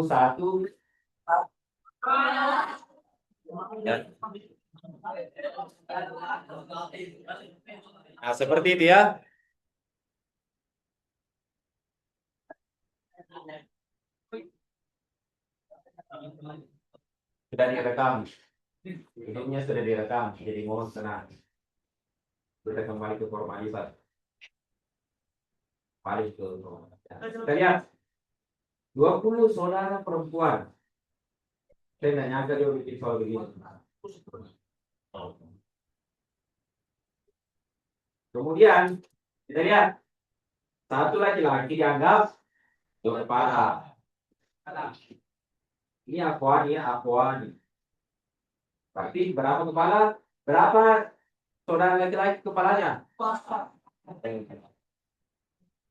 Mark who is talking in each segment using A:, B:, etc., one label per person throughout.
A: 21. Ya. Nah, seperti itu ya. Sudah direkam. Hidupnya sudah direkam, jadi mohon tenang. Kita kembali ke formalitas. Balik ke formalitas. Kita lihat 20 saudara perempuan. Saya nggak nyangka dia bikin soal begini. Kemudian kita lihat satu laki-laki dianggap dua kepala. Ini akuan, ini akuan. Berarti berapa kepala? Berapa saudara laki-laki kepalanya?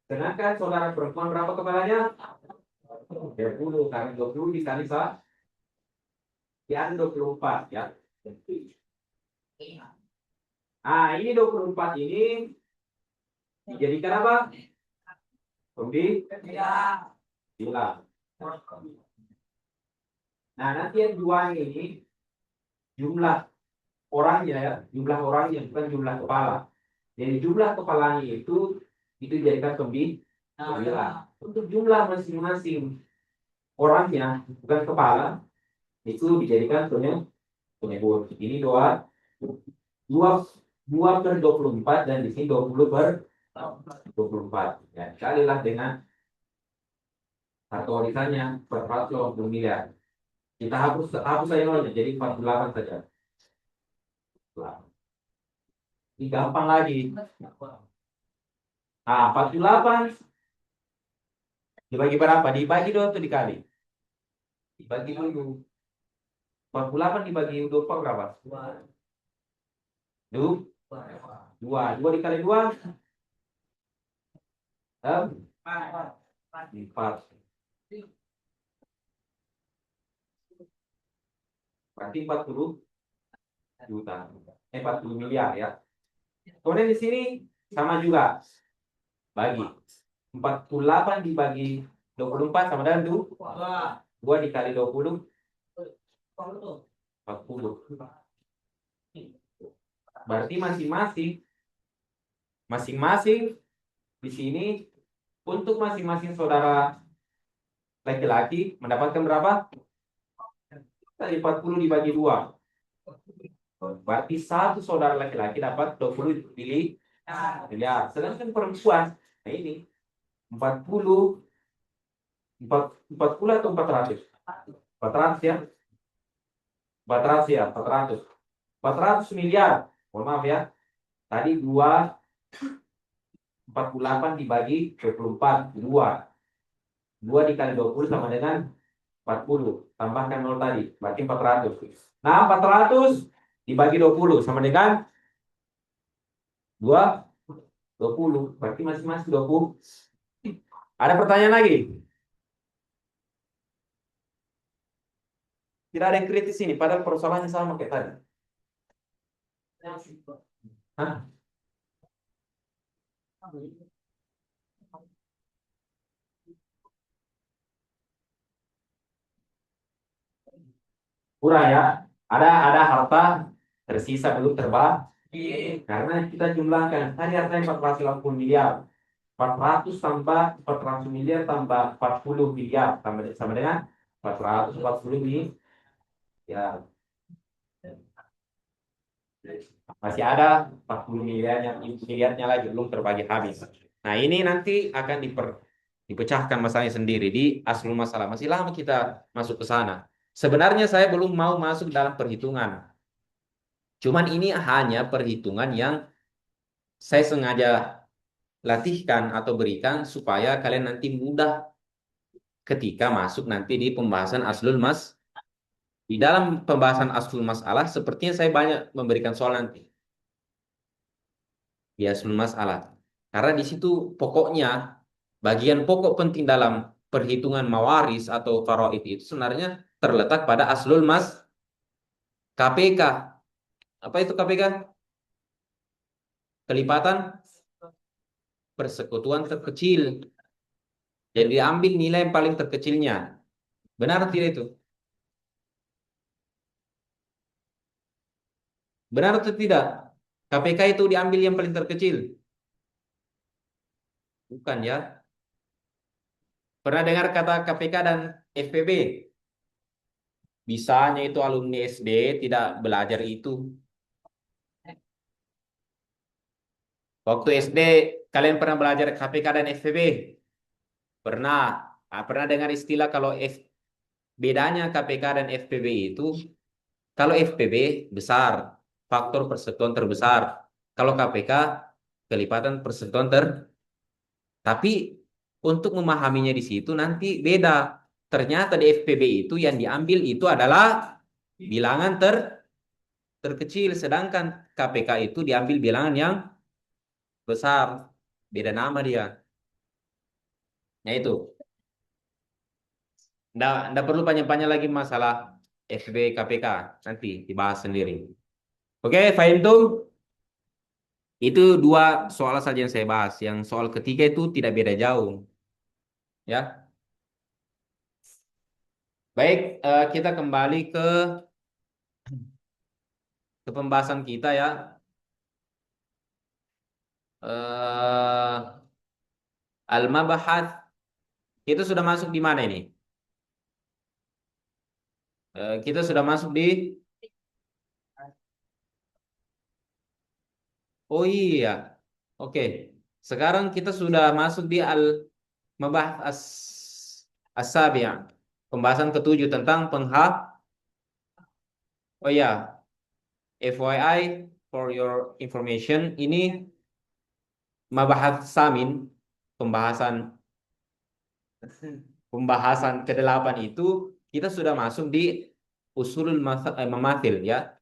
A: Sedangkan saudara perempuan berapa kepalanya? 20. Karena 20 dikali satu. Ya, 24 ya. Nah, ini 24 ini dijadikan apa? Pembilang. Nah, nanti yang dua ini jumlah orangnya ya, jumlah orangnya bukan jumlah kepala. Jadi jumlah kepalanya itu dijadikan pembilang. Untuk jumlah masing-masing orangnya bukan kepala itu dijadikan penyebut. Ini dua 2/24 dan di sini 20/24. Ya, kalilah dengan satu warisannya per 420 miliar. Kita hapus saja nolnya, jadi 48 saja. Ini gampang lagi. Nah, 48 dibagi berapa? Dibagi 2 atau dikali? Dibagi dulu. 48 dibagi 24 berapa? 2. 2 dikali 2. 4. Berarti 40 juta. 40 miliar ya. Kemudian di sini sama juga. Bagi 48 dibagi 24 sama dengan 2 dikali 20 40. Berarti masing-masing di sini untuk masing-masing saudara laki-laki mendapatkan berapa? Tadi 40 dibagi 2. Berarti satu saudara laki-laki dapat 20 miliar. Sedangkan perempuan, nah ini 40 atau 400? 400 ya. 400 ya, 400 miliar. Mohon maaf ya. Tadi 48 dibagi 24, 2 dikali 20 sama dengan 40. Tambahkan 0 tadi, berarti 400. Nah, 400 dibagi 20 sama dengan 20. Berarti masing-masing 20. Ada pertanyaan lagi? Tidak ada yang kritis ini, padahal persoalannya sama kayak tadi. Hah? Kurang ya. Ada harta tersisa belum terbagi. Karena kita jumlahkan. Tadi hartanya 480 miliar. 400 tambah 400 miliar tambah 40 miliar. Sama dengan 440 miliar. Ya. Masih ada 40 miliarnya lagi belum terbagi habis. Nah, ini nanti akan dipecahkan masalahnya sendiri di aslul masalah. Masih lama kita masuk ke sana. Sebenarnya saya belum mau masuk dalam perhitungan. Cuman ini hanya perhitungan yang saya sengaja latihkan atau berikan supaya kalian nanti mudah ketika masuk nanti di pembahasan aslul mas. Di dalam pembahasan aslul masalah sepertinya saya banyak memberikan soal nanti. Di aslul masalah. Karena di situ pokoknya bagian pokok penting dalam perhitungan mawaris atau faraid itu sebenarnya terletak pada aslul mas KPK. Apa itu KPK? Kelipatan persekutuan terkecil. Jadi diambil nilai yang paling terkecilnya. Benar atau tidak itu? Benar atau tidak? KPK itu diambil yang paling terkecil. Bukan ya. Pernah dengar kata KPK dan FPB? Bisanya itu alumni SD tidak belajar itu. Waktu SD kalian pernah belajar KPK dan FPB? Pernah. Ah, pernah dengar istilah kalau bedanya KPK dan FPB itu, kalau FPB besar, faktor persatuan terbesar. Kalau KPK kelipatan persatuan tapi untuk memahaminya di situ nanti beda. Ternyata di FPB itu yang diambil itu adalah bilangan terkecil, sedangkan KPK itu diambil bilangan yang besar. Beda nama dia. Nah itu. Nggak perlu panjang-panjang lagi masalah FB KPK. Nanti dibahas sendiri. Oke, faham tuh? Itu dua soal saja yang saya bahas. Yang soal ketiga itu tidak beda jauh. Ya, baik. Kita kembali ke pembahasan kita ya. Eh, Al-Mabahath. Kita sudah masuk di mana ini? Kita sudah masuk di... Oh iya. Oke. Sekarang kita sudah masuk di Al-Mabahath As-Sabi'ah. Pembahasan ketujuh tentang Oh ya, FYI for your information, ini Mabahath Samin, pembahasan pembahasan ke-8 itu kita sudah masuk di usulul mamathil ya.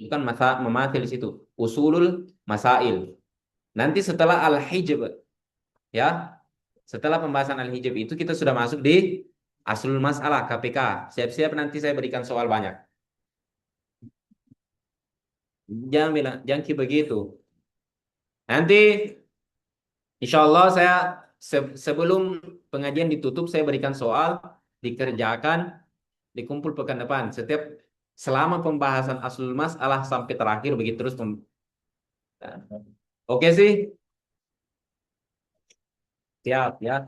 A: Bukan mamathil di situ, usulul masail. Nanti setelah al-hijab ya, setelah pembahasan al-hijab itu kita sudah masuk di aslul masalah KPK. Siap-siap nanti saya berikan soal banyak. Jangan bilang, jangan kayak begitu. Nanti insya Allah saya sebelum pengajian ditutup saya berikan soal dikerjakan dikumpul pekan depan. Setiap selama pembahasan aslul masalah sampai terakhir begitu terus. Oke sih, siap ya.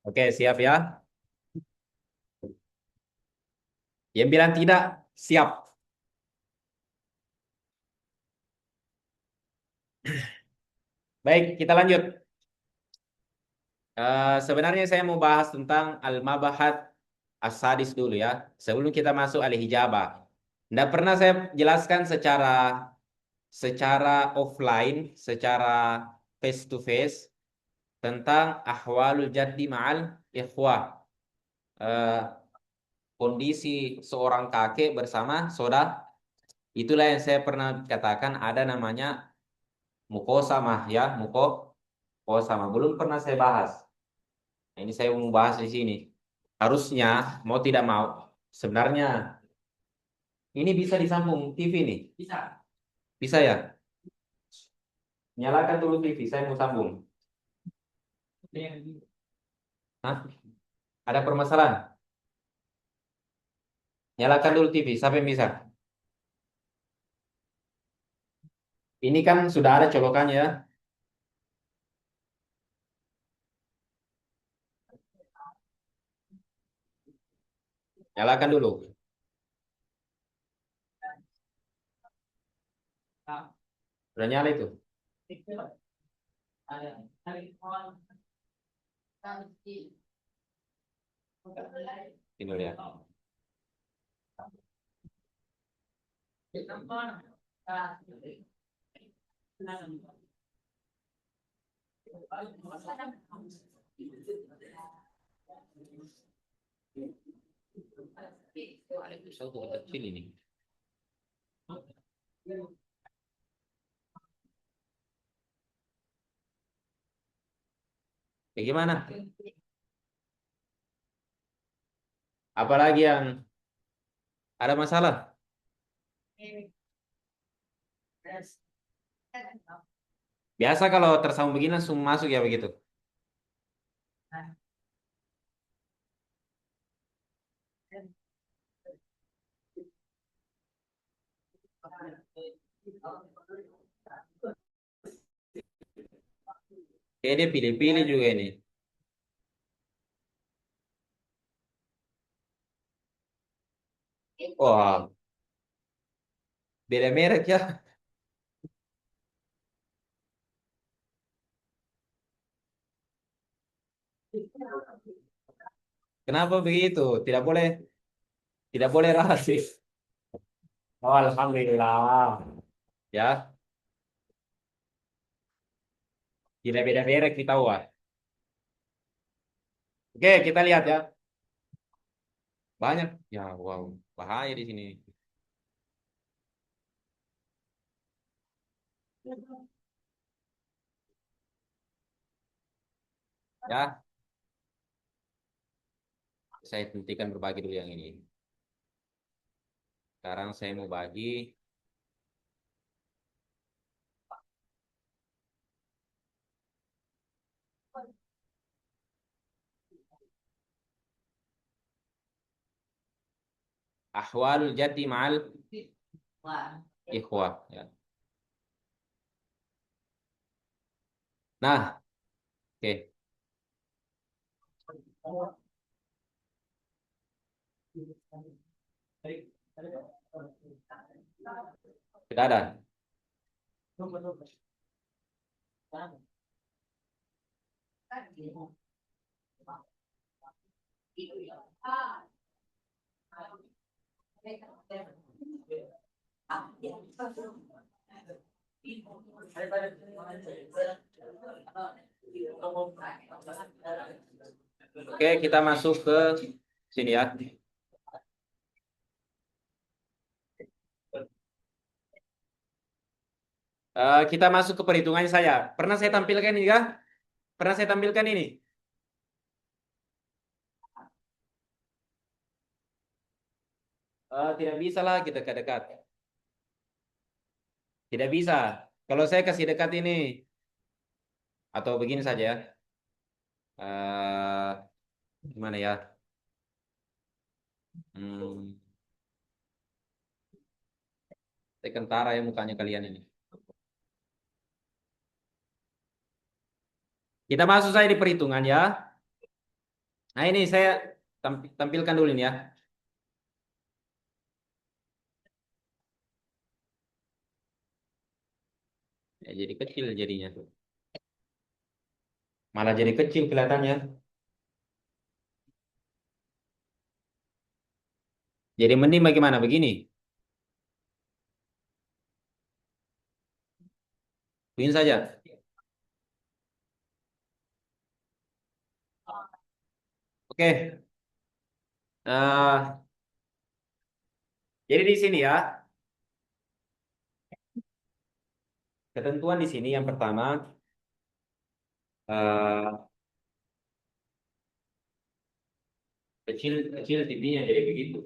A: Oke siap ya. Yang bilang tidak siap. Baik, kita lanjut. Sebenarnya saya mau bahas tentang al-mabahat as-sadis dulu ya. Sebelum kita masuk al-hijabah. Tidak pernah saya jelaskan secara offline, secara face to face tentang ahwalul jaddi ma'al ikhwah. Eh, Kondisi seorang kakek bersama saudara. Itulah yang saya pernah katakan ada namanya mukosamah ya, mukosamah. Belum pernah saya bahas. Nah, ini saya mau bahas di sini. Harusnya mau tidak mau, sebenarnya ini bisa disambung TV nih. Bisa. Bisa ya? Nyalakan dulu TV, saya mau sambung. Hah? Ada permasalahan? Nyalakan dulu TV, siapa yang bisa? Ini kan sudah ada colokannya ya. Nyalakan dulu. Sudah nyala itu. Ini ya. Pisau tuh kecil ini. Bagaimana? Apalagi yang ada masalah? Biasa kalau tersambung begini langsung masuk ya begitu. Kayak dia pilih-pilih juga ini. Wah, beda merek ya. Kenapa begitu? Tidak boleh rasis. Oh, alhamdulillah. Ya, tidak beda merek kita wah. Oke, kita lihat ya. Banyak. Ya, wow, bahaya di sini. Ya, saya hentikan berbagi dulu yang ini. Sekarang saya mau bagi ahwal jati ma'al ikhwah. Ya. Nah, oke. Sudah ada. Oke, kita masuk ke sini ya. Kita masuk ke perhitungannya saya. Pernah saya tampilkan ini kah? Pernah saya tampilkan ini? Tidak bisa lah kita ke dekat. Tidak bisa. Kalau saya kasih dekat ini, atau begini saja ya. Eh, Gimana ya? Hmm, saya kentara ya mukanya kalian ini. Kita masuk saya di perhitungan ya. Nah ini saya tampilkan dulu ini ya. Ya, jadi kecil jadinya. Malah jadi kecil kelihatannya. Jadi mending bagaimana? Begini. Begini saja. Oke. Eh, jadi di sini ya. Ketentuan di sini yang pertama. eh, Kecil kecil tipinya jadi begitu.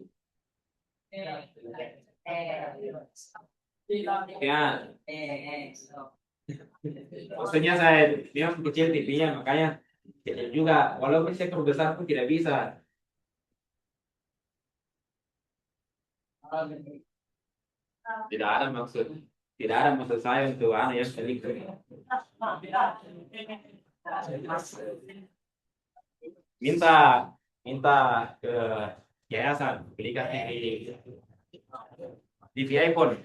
A: Ya, maksudnya saya bilang kecil tipinya makanya kecil juga. Walaupun sektor besar pun tidak bisa. Tidak ada maksud. Tidak ada maksud saya untuk anak yang selingkuh. Minta minta ke yayasan belikan TV iPhone.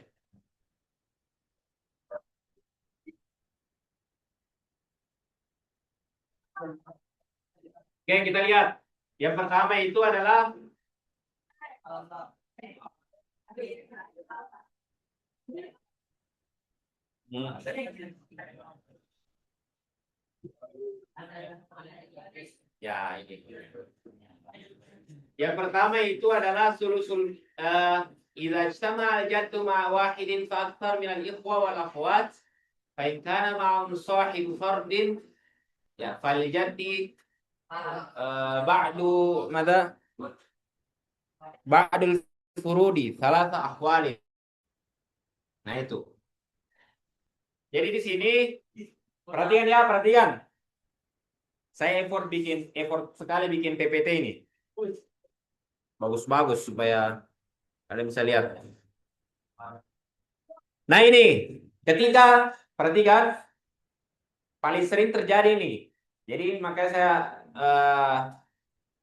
A: Oke, kita lihat. Yang pertama itu adalah ya ini. Yang pertama itu adalah sulusul idza ijtama al-jaddu ma'a wahidin fa akthar min al-ikhwa wal akhwat fa in kana ma'ahum sahibu fardin ya fal jaddi ba'du madza ba'dul furudi salasa ahwali. Nah itu. Jadi di sini perhatikan ya, perhatikan. Saya effort sekali bikin PPT ini. Bagus-bagus supaya kalian bisa lihat. Nah ini, ketika, perhatikan, paling sering terjadi nih. Jadi makanya saya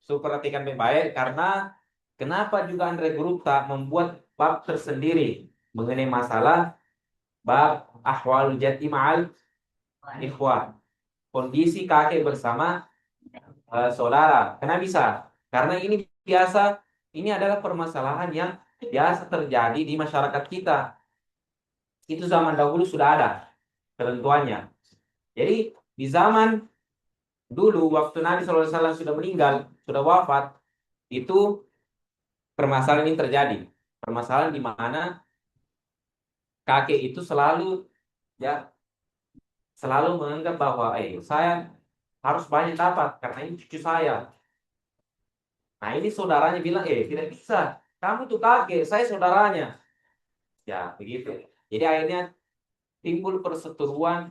A: suruh perhatikan baik-baik, karena kenapa juga Andre Group tak membuat bab tersendiri mengenai masalah bab ahwal jati ma'al ikhwan. Kondisi kakek bersama saudara. Kenapa bisa? Karena ini biasa, ini adalah permasalahan yang biasa terjadi di masyarakat kita. Itu zaman dahulu sudah ada ketentuannya. Jadi di zaman dulu waktu Nabi SAW sudah meninggal, sudah wafat, itu permasalahan ini terjadi. Permasalahan di mana kakek itu selalu, ya, selalu menganggap bahwa saya harus banyak dapat karena ini cucu saya. Nah ini saudaranya bilang, tidak bisa, kamu tuh kakek, saya saudaranya. Ya begitu. Jadi akhirnya timbul perseteruan,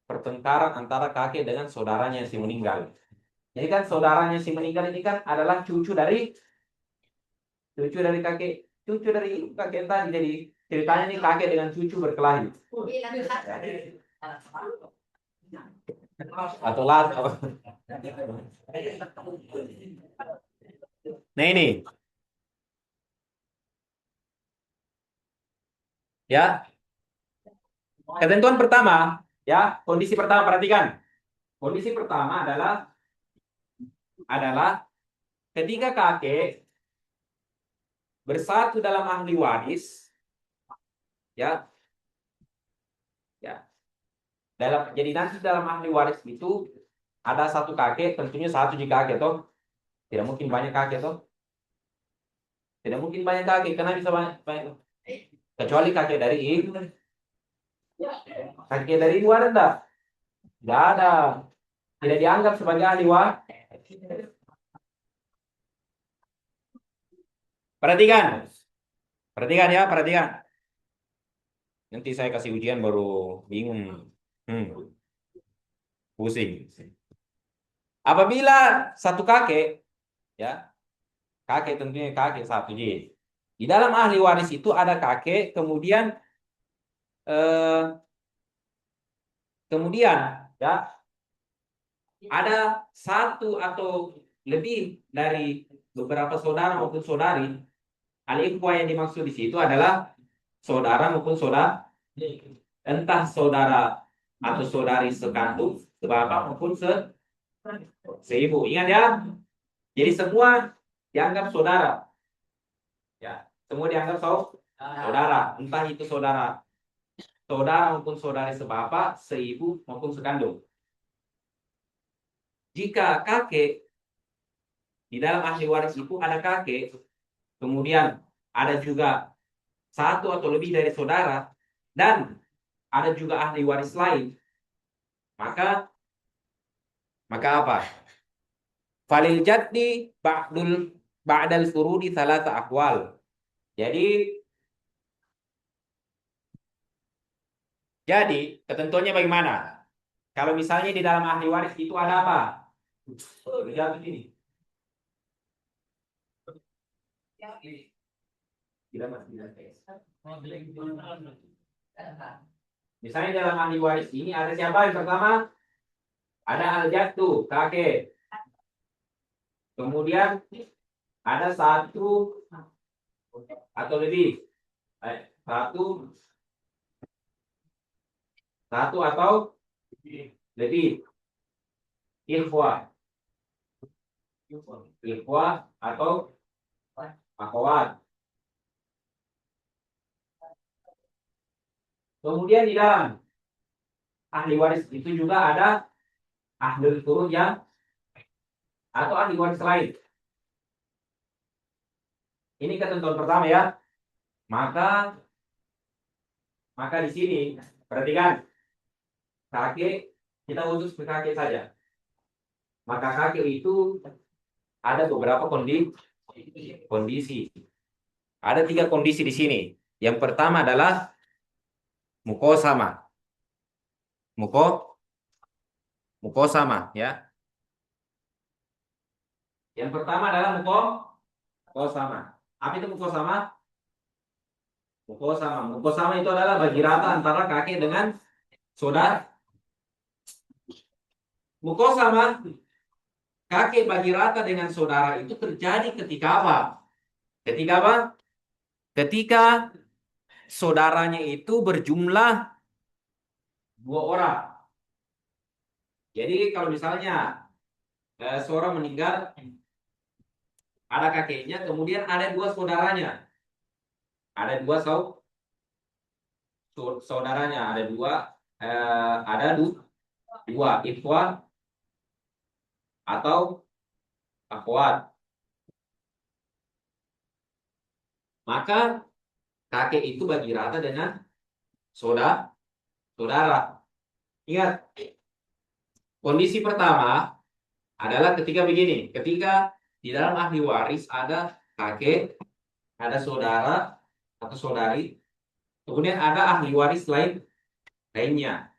A: pertengkaran antara kakek dengan saudaranya yang si meninggal. Jadi kan saudaranya si meninggal ini kan adalah cucu dari kakek, cucu dari kakek yang tadi. Jadi ceritanya nih kakek dengan cucu berkelahi. Atau lah. Nah ini, ya, ketentuan pertama, ya, kondisi pertama, perhatikan. Kondisi pertama adalah ketika kakek bersatu dalam ahli waris, ya, ya. Jadi nanti dalam ahli waris itu ada satu kakek, tentunya satu jika kakek toh, tidak mungkin banyak kakek toh, tidak mungkin banyak kakek, karena bisa banyak, banyak. Kecuali kakek dari luar enggak, ada, tidak dianggap sebagai ahli waris. Perhatikan, perhatikan ya, perhatikan. Nanti saya kasih ujian baru bingung, hmm, pusing. Apabila satu kakek, ya, kakek tentunya kakek satu Ji. Di dalam ahli waris itu ada kakek, eh, kemudian, ya, ada satu atau lebih dari beberapa saudara maupun saudari. Al-ikhwah yang dimaksud di situ adalah saudara maupun saudara, entah saudara atau saudari sekandung, sebapak maupun seibu. Ingat ya. Jadi semua dianggap saudara. Ya, semua dianggap saudara. Entah itu saudara maupun saudari sebapak, seibu maupun sekandung. Jika kakek, di dalam ahli waris itu ada kakek, kemudian ada juga satu atau lebih dari saudara, dan ada juga ahli waris lain, maka apa? Falil jaddi ba'dal furudi salasa akwal. Jadi ketentuannya bagaimana? Kalau misalnya di dalam ahli waris itu ada apa? Lihat ini. Misalnya dalam ahli waris ini ada siapa yang pertama? Ada al-jaddu, kakek. Kemudian ada satu atau lebih. Satu, satu atau lebih. Ikhwah. Ikhwah atau akhwat. Kemudian di dalam ahli waris itu juga ada ahli turun yang atau ahli waris lain. Ini ketentuan pertama ya. Maka di sini perhatikan, kakek, kita khusus ke kakek saja. Maka kakek itu ada beberapa kondisi. Ada 3 kondisi di sini. Yang pertama adalah mukosama. Mukosama ya. Yang pertama adalah mukosama. Apa itu mukosama? Mukosama. Mukosama itu adalah bagi rata antara kakek dengan saudara. Mukosama kakek bagi rata dengan saudara itu terjadi ketika apa? Ketika apa? Ketika saudaranya itu berjumlah dua orang. Jadi kalau misalnya seorang meninggal, ada kakeknya, kemudian ada dua saudaranya, ada dua saudaranya, ada dua, dua ikhwah atau akhwat. Maka kakek itu bagi rata dengan saudara. Saudara. Ingat, kondisi pertama adalah ketika begini, ketika di dalam ahli waris ada kakek, ada saudara atau saudari, kemudian ada ahli waris lainnya.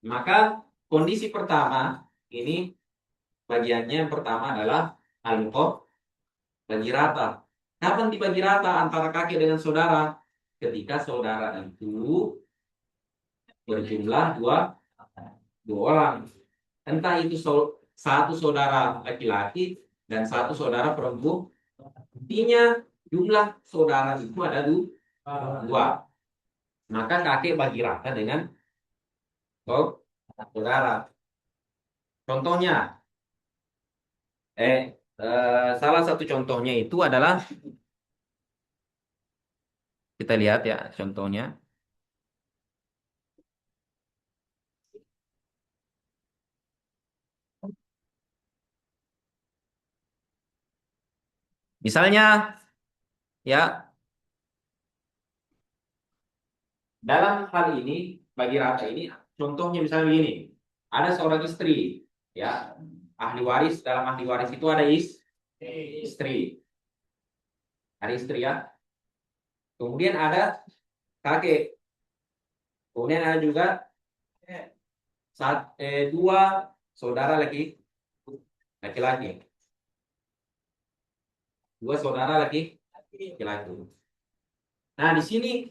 A: Maka kondisi pertama ini bagiannya yang pertama adalah al-muqab bagi rata. Kapan dibagi rata antara kakek dengan saudara? Ketika saudara itu berjumlah dua orang. Entah itu satu saudara laki-laki dan satu saudara perempuan. Intinya jumlah saudara itu ada dua. Maka kakek bagi rata dengan saudara. Contohnya, salah satu contohnya itu adalah kita lihat ya contohnya. Misalnya ya dalam hal ini bagi rata ini contohnya misalnya begini. Ada seorang istri ya ahli waris dalam ahli waris itu ada istri. Ada istri ya. Kemudian ada kakek. Kemudian ada juga dua saudara laki-laki. Dua saudara laki-laki. Nah, di sini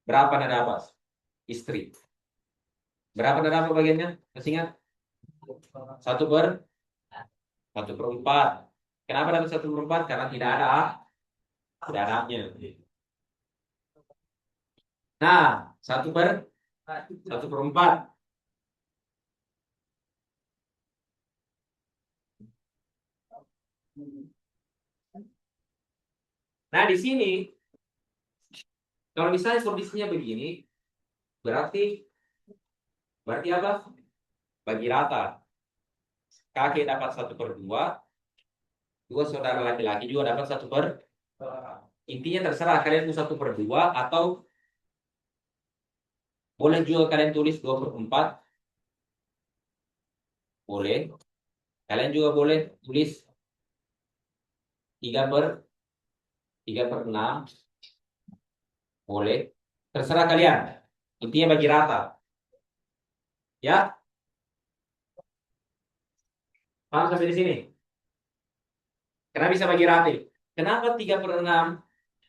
A: berapa nada apa? Istri. Berapa nada apa bagiannya? Masih ingat? Satu per empat. Kenapa dapat satu per empat? Karena tidak ada A-nya. Nah, satu per empat. Nah, di sini kalau misalnya kondisinya begini, berarti apa? Bagi rata. Kakek dapat satu per dua, dua saudara laki-laki juga dapat satu per. Intinya terserah kalian mau satu per dua atau boleh juga kalian tulis dua per empat, boleh. Kalian juga boleh tulis tiga per enam, boleh. Terserah kalian. Intinya bagi rata. Ya, paham sampai di sini? Kenapa bisa bagi rata? Kenapa 3 per 6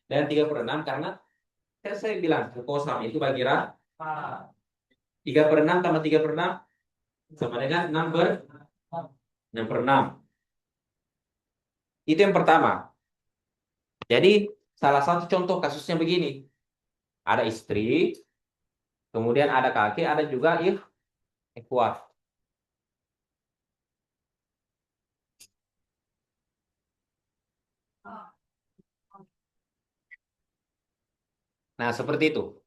A: dan 3 per 6? Karena saya bilang kosam itu bagi rata. 3 per 6 tambah 3 per 6 sama dengan 6 per 6. Itu yang pertama. Jadi salah satu contoh kasusnya begini. Ada istri, kemudian ada kakek, ada juga ikhwat. Nah, seperti itu.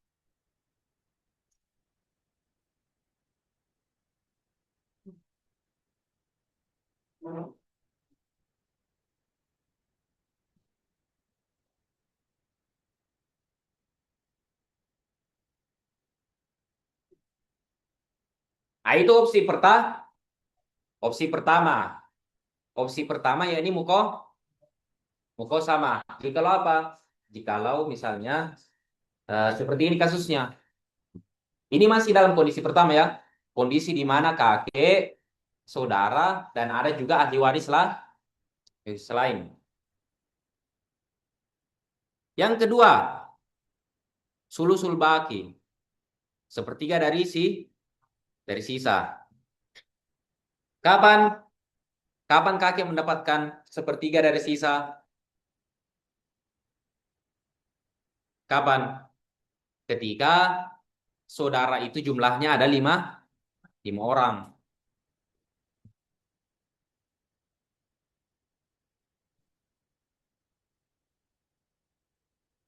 A: Nah, itu opsi pertama. Opsi pertama ya ini muko sama. Jikalau apa? Jikalau misalnya seperti ini kasusnya. Ini masih dalam kondisi pertama ya. Kondisi di mana kakek, saudara, dan ada juga ahli waris lah selain. Yang kedua, Sulusul baki. Sepertiga dari sisa. Kapan kapan kakek mendapatkan sepertiga dari sisa? Kapan? Ketika saudara itu jumlahnya ada lima orang.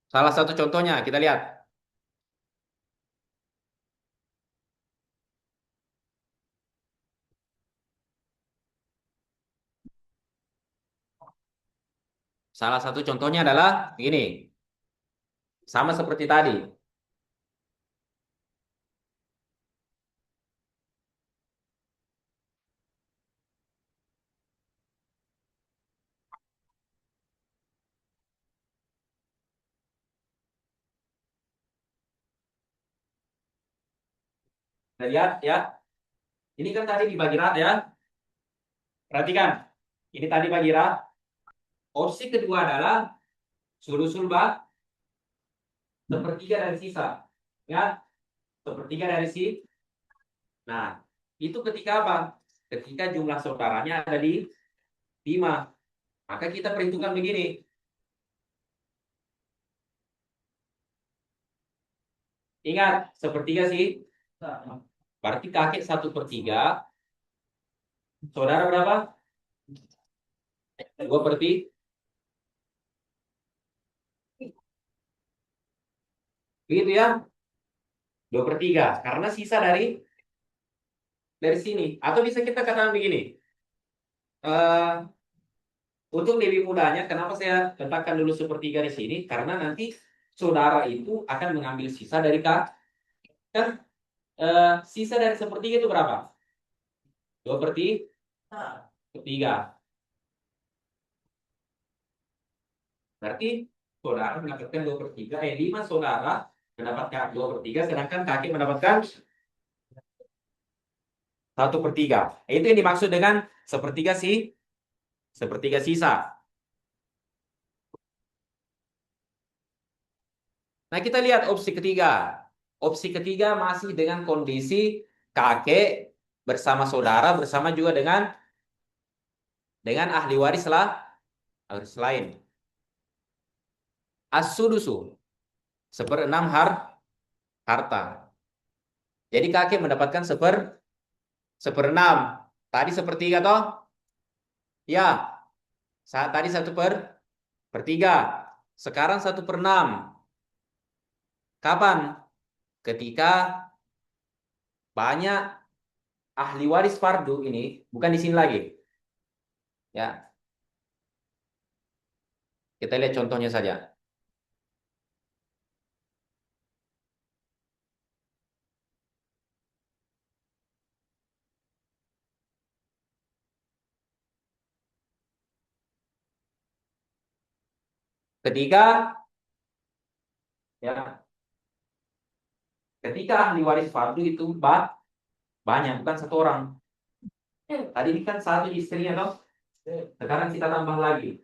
A: Salah satu contohnya kita lihat. Salah satu contohnya adalah ini. Sama seperti tadi. Kita lihat ya. Ini kan tadi dibagi rata ya. Perhatikan. Ini tadi bagi rata. Opsi kedua adalah sulusul bak sepertiga dari sisa. Ya, sepertiga dari si. Nah, itu ketika apa? Ketika jumlah saudaranya ada di 5. Maka kita perhitungkan begini. Ingat, sepertiga sih. Berarti kakek 1/3. Saudara berapa? 2/3. Begitu ya. 2/3. Karena sisa dari sini. Atau bisa kita katakan begini. Eh, untuk lebih mudahnya, kenapa saya letakkan dulu 1/3 di sini? Karena nanti saudara itu akan mengambil sisa dari kak. Kan sisa dari 1/3 itu berapa? 2/3. Berarti saudara mendapatkan 2/3. 5 saudara mendapatkan 2/3. Sedangkan kakek mendapatkan 1/3. Itu yang dimaksud dengan sepertiga sisa. Nah, kita lihat opsi ketiga. Opsi ketiga masih dengan kondisi kakek bersama saudara bersama juga dengan ahli waris lain. As-sudusu, 1/6 harta. Jadi kakek mendapatkan 1/6. Tadi 1/3 toh? Ya, saat tadi 1/3. Sekarang 1/6. Kapan? Ketika banyak ahli waris fardu ini, bukan di sini lagi. Ya, kita lihat contohnya saja. Ketika ya, ketika ahli waris fardu itu banyak, bukan satu orang. Tadi ini kan satu istrinya toh. Sekarang kita tambah lagi.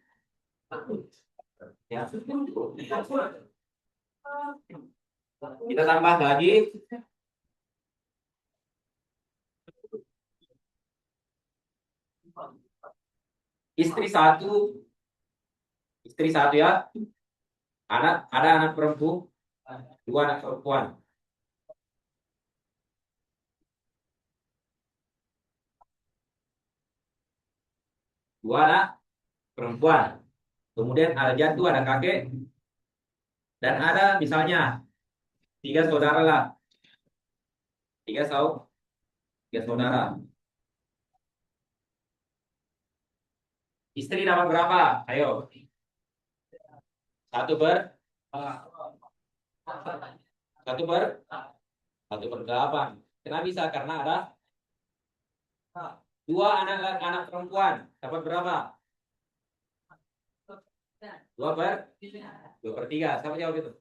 A: Ya. Kita tambah lagi istri satu, istri satu ya. Ada anak perempuan, 2 anak perempuan. Dua anak perempuan. Kemudian ada jatuh, ada kakek, dan ada misalnya 3 saudara lah. Tiga sau, 3 saudara. Istri dapat berapa? Ayo, 1/8. Kenapa bisa? Karena ada 2 anak perempuan. Dapat berapa? 2/3. Siapa jawab itu?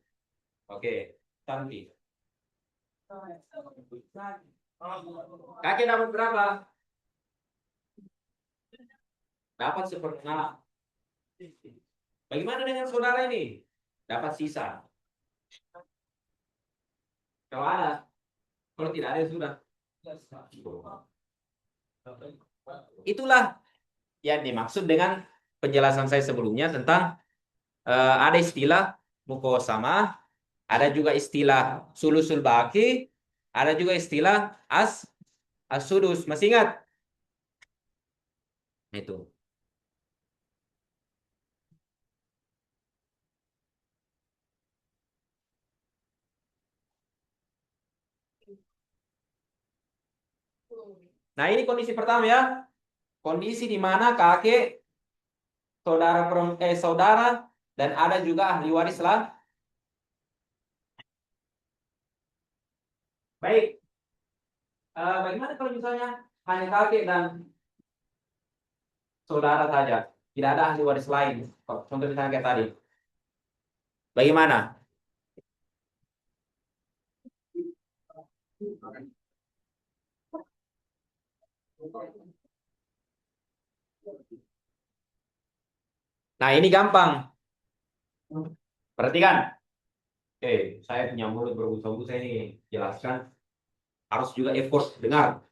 A: Oke, Tanti. Kakek dapat berapa? Dapat 1/6. Bagaimana dengan saudara ini? Dapat sisa. Kalau ada, kalau tidak ada ya sudah. Itulah yang dimaksud dengan penjelasan saya sebelumnya tentang ada istilah mukosama, ada juga istilah sulusul baki, ada juga istilah as-sudus. Masih ingat? Itu. Nah, ini kondisi pertama ya. Kondisi di mana kakek, saudara dan ada juga ahli waris lah. Baik. Bagaimana kalau misalnya hanya kakek dan saudara saja, tidak ada ahli waris lain? Contoh misalnya kayak tadi. Bagaimana? Nah, ini gampang. Perhatikan. Oke, saya punya mulut berbusa-busa saya ini jelaskan. Harus juga effort dengar.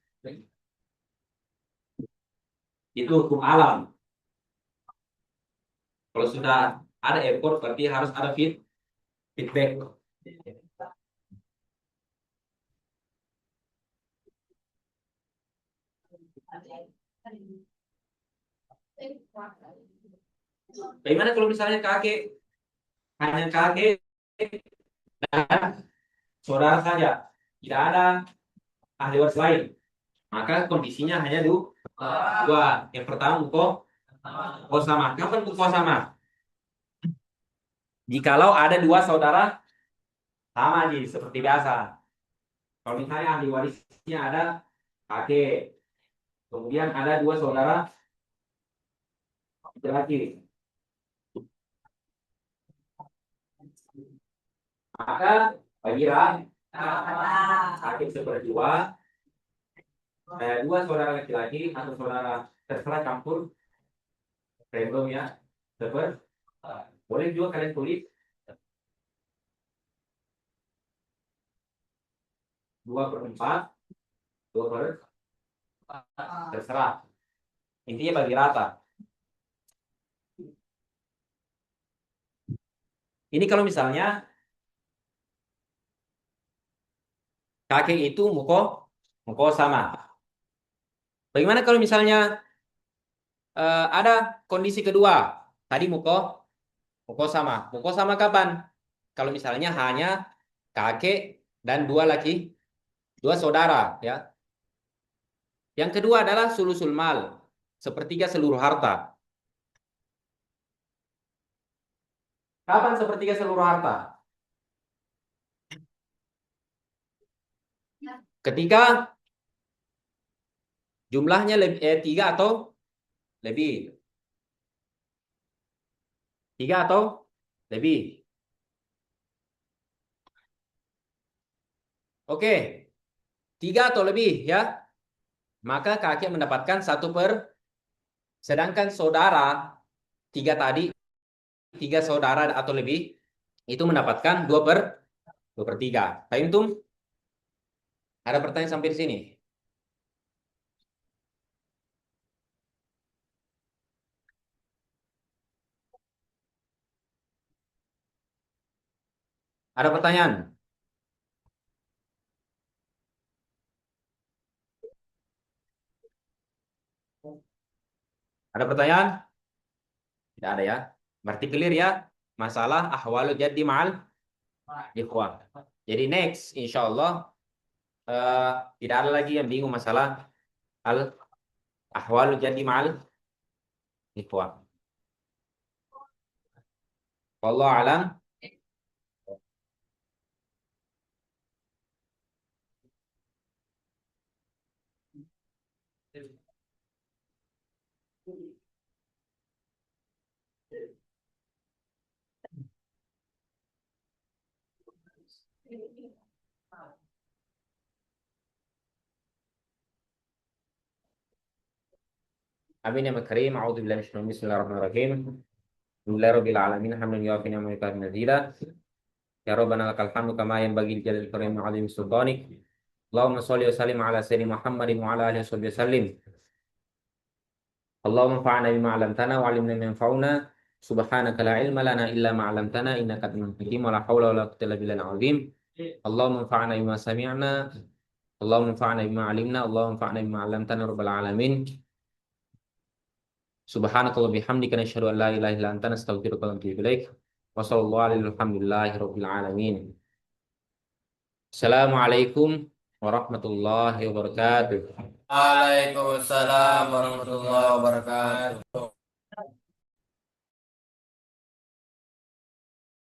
A: Itu hukum alam. Kalau sudah ada effort, berarti harus ada feedback. Bagaimana kalau misalnya hanya kakek dan saudara saja, tidak ada ahli waris lain, maka kondisinya hanya dua. Yang pertama, uko sama. Kapan uko sama? Jikalau ada dua saudara sama nih, seperti biasa. Kalau misalnya ahli warisnya ada kakek, kemudian ada dua saudara laki-laki, maka bagi kakek seperdua, dua saudara laki-laki atau saudara terserah campur random ya, boleh juga kalian tulis dua per empat, dua per terserah. Intinya bagi rata. Ini kalau misalnya kakek itu muko sama. Bagaimana kalau misalnya ada kondisi kedua? Tadi muko sama. Muko sama kapan? Kalau misalnya hanya kakek dan dua saudara ya. Yang kedua adalah sulusul mal, sepertiga seluruh harta. Kapan sepertiga seluruh harta? Ketika jumlahnya tiga atau lebih. Tiga atau lebih. Oke, tiga atau lebih ya. Maka kakek mendapatkan satu per. Sedangkan saudara, tiga saudara atau lebih, itu mendapatkan dua per tiga. Fahim tuh? Ada pertanyaan sampai di sini? Ada pertanyaan? Ada pertanyaan? Tidak ada ya. Berarti clear ya masalah ahwalu jadi ma'al ikhwah. Jadi next, insya Allah tidak ada lagi yang bingung masalah al ahwalu jadi ma'al ikhwah. Wallahu alam. Amin ya karim. A'udzubillahi minasyaitonir rajim. Bismillahirrahmanirrahim. Alhamdulillahirabbil alamin. Hamdan yuwafi ni'amahu wa yukafi mazida. Ya Rabbana lakal hamdu kama yanbaghi li jalali karim wa 'azimi sultanik. Allahumma sholli wa sallim ala sayyidina Muhammadin wa ala alihi wa sallim. Allahumma anfa'na bima 'allamtana wa 'allimna ma yanfa'una. Subhanaka la ilma lana illa ma 'allamtana innaka antal hakim wa la haula wa la quwwata illa billahil azim. Allahumma anfa'na bima sami'na. Allahumma anfa'na bima 'alimna. Allahumma anfa'na bima 'allamtana rabbal alamin. Subhanakallah bihamdika nasyhadu an la ilaha illa anta nastaghfiruka wa natubu ilaik. Wa sallallahu alaihi alhamdulillahi rabbil alamin. Assalamualaikum warahmatullahi wabarakatuh.
B: Waalaikumsalam warahmatullahi wabarakatuh.